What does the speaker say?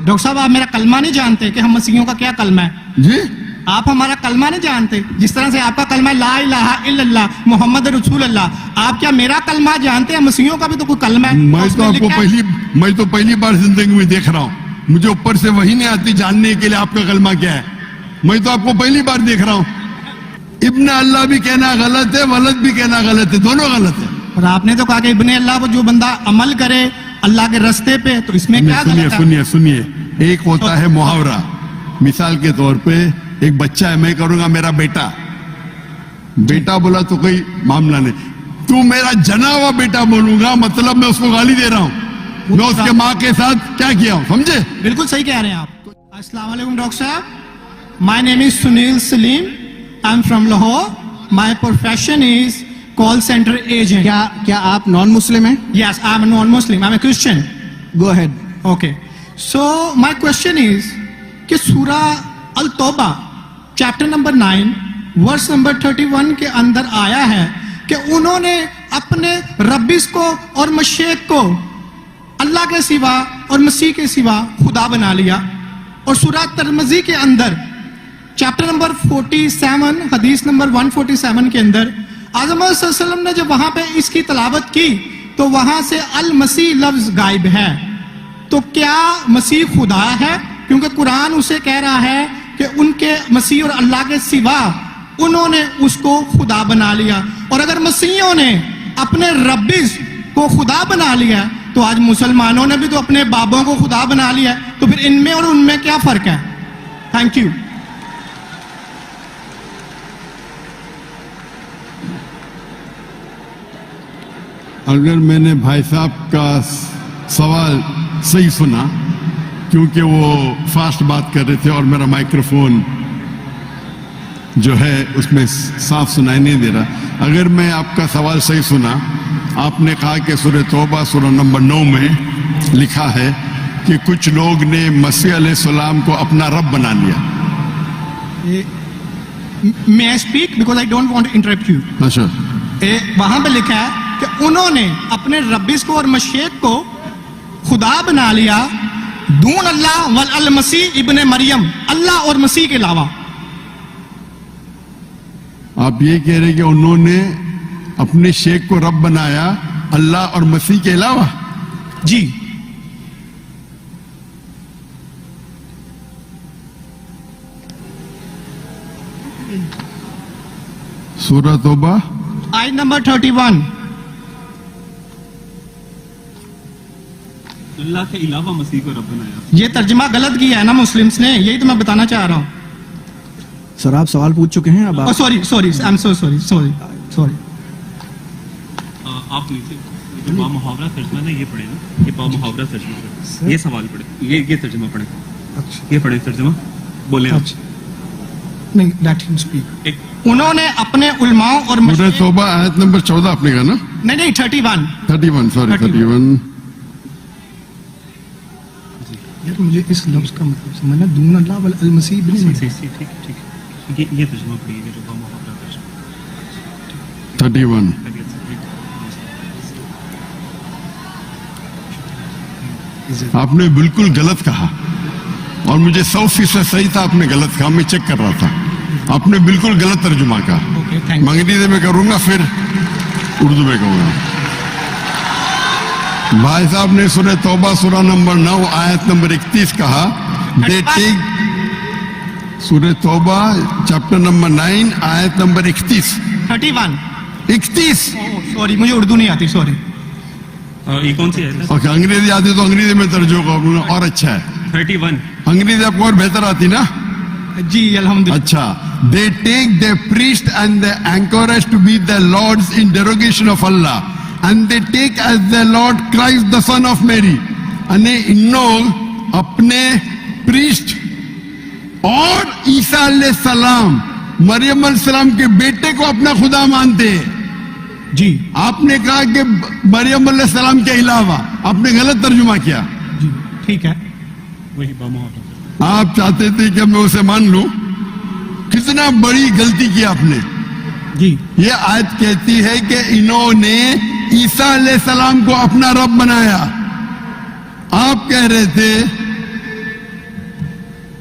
Doctor صاحب آپ میرا کلمہ نہیں جانتے کہ ہم مسیحیوں کا کیا کلمہ ہے؟ جی آپ ہمارا کلمہ نہیں جانتے؟ جس طرح سے آپ کا کلمہ لا الہ الا اللہ محمد رسول اللہ، آپ کیا میرا کلمہ جانتے ہیں؟ مسیحیوں کا بھی تو کوئی کلمہ ہے. میں تو پہلی بار زندگی میں دیکھ رہا ہوں. مجھے اوپر سے وہی نہیں آتی جاننے کے لیے آپ کا کلمہ کیا ہے. میں تو آپ کو پہلی بار دیکھ رہا ہوں. ابن اللہ بھی کہنا غلط ہے، ولد بھی کہنا غلط ہے، دونوں غلط ہے. اور آپ نے تو کہا کہ ابن اللہ کو جو بندہ عمل کرے اللہ کے رستے پہ، تو اس میں کیا غلط ہے؟ سنیے ایک ہوتا ہے محاورہ. مثال کے طور پہ ایک بچہ ہے، میں کروں گا میرا بیٹا. بیٹا بولا تو کوئی معاملہ نہیں. تو میرا جنا ہوا بیٹا بولوں گا مطلب میں اس کو گالی دے رہا ہوں. میں اس کے ماں کے ساتھ کیا کیا ہوں، سمجھے؟ بالکل صحیح کہہ رہے ہیں آپ. السلام علیکم ڈاکٹر صاحب. My name is Sunil Saleem. I am from Lahore. My profession is call centre agent. کیا آپ نان مسلم ہیں؟ Yes, I am a non-Muslim. I am a Christian. Go ahead. Okay. So my question is کہ سورہ التوبہ چیپٹر نمبر 9 ورس نمبر 31 کے اندر آیا ہے کہ انہوں نے اپنے ربیس کو اور مشیخ کو اللہ کے سوا اور مسیح کے سوا خدا بنا لیا. اور سورہ ترمذی کے اندر چیپٹر نمبر 47 حدیث نمبر 147 کے اندر اعظم صلی اللہ علیہ وسلم نے جب وہاں پہ اس کی تلاوت کی تو وہاں سے المسیح لفظ غائب ہے. تو کیا مسیح خدا ہے؟ کیونکہ قرآن اسے کہہ رہا ہے کہ ان کے مسیح اور اللہ کے سوا انہوں نے اس کو خدا بنا لیا. اور اگر مسیحوں نے اپنے ربیس کو خدا بنا لیا تو آج مسلمانوں نے بھی تو اپنے بابوں کو خدا بنا لیا. تو پھر ان میں اور ان میں کیا فرق ہے؟ Thank you. اگر میں نے بھائی صاحب کا سوال صحیح سنا، کیونکہ وہ فاسٹ بات کر رہے تھے اور میرا مائکروفون جو ہے اس میں صاف سنائی نہیں دے رہا. اگر میں آپ کا سوال صحیح سنا، آپ نے کہا کہ سورہ توبہ سورہ نمبر 9 میں لکھا ہے کہ کچھ لوگ نے مسیح علیہ السلام کو اپنا رب بنا لیا. May I speak because I don't want to interrupt you. اچھا، وہاں پہ لکھا ہے کہ انہوں نے اپنے ربیس کو اور مشیخ کو خدا بنا لیا دون اللہ والمسیح ابن مریم، اللہ اور مسیح کے علاوہ. آپ یہ کہہ رہے کہ انہوں نے اپنے شیخ کو رب بنایا اللہ اور مسیح کے علاوہ؟ جی. سورہ توبہ آیت نمبر 31. اللہ کے علاوہ مسیح کو رب بنایا. یہ ترجمہ غلط کیا ہے نا مسلمس نے، یہی تو میں بتانا چاہ رہا ہوں. سر آپ سوال پوچھ چکے ہیں اب. Sorry I am sorry. آپ نیچے جو با محاورہ ترجمہ نا یہ پڑھے نا، یہ با محاورہ ترجمہ، یہ سوال پڑھے، یہ ترجمہ پڑھے، یہ پڑھے ترجمہ بولیں آپ. نہیں لیٹ ہم اسپیک. انہوں نے اپنے علماء اور سورہ توبہ آیت نمبر 14 آپ نے کہا نا؟ نہیں 31 سوری 31. یار مجھے اس لفظ کا مطلب سمجھنا، دون اللہ والمسیح ابن مریم. ٹھیک ہے، یہ ترجمہ پڑھیے جو با محاورہ ترجمہ 31. آپ نے بالکل غلط کہا اور مجھے 100% صحیح تھا. آپ نے غلط کہا، میں چیک کر رہا تھا. آپ نے بالکل غلط ترجمہ کہا. انگریزی میں کروں گا پھر اردو میں کہوں گا. بھائی صاحب نے سورہ توبہ سورہ نمبر 9 آیت نمبر 31 کہا. سورہ توبہ چیپٹر نمبر 9 آیت نمبر 31. سوری مجھے اردو نہیں آتی، سوری. یہ کون سی ہے؟ اوکے، انگریزی آتی تو انگریزی میں ترجمہ کروں گا اور اچھا ہے. 31. انگریزی آپ کو اور بہتر آتی نا؟ جی الحمدللہ. اچھا. They take their priest and the anchorage to be their lords in derogation of Allah, and they take as their Lord Christ the son of Mary. انہیں ان لوگ اپنے پریسٹ اور عیسیٰ علیہ السلام مریم علیہ السلام کے بیٹے کو اپنا خدا مانتے ہیں. جی آپ نے کہا کہ مریم علیہ السلام کے علاوہ، آپ نے غلط ترجمہ کیا. جی ٹھیک ہے. وہی با محاورہ. آپ چاہتے تھے کہ میں اسے مان لوں. کتنا بڑی غلطی کی آپ نے. جی یہ آیت کہتی ہے کہ انہوں نے عیسیٰ علیہ السلام کو اپنا رب بنایا. آپ کہہ رہے تھے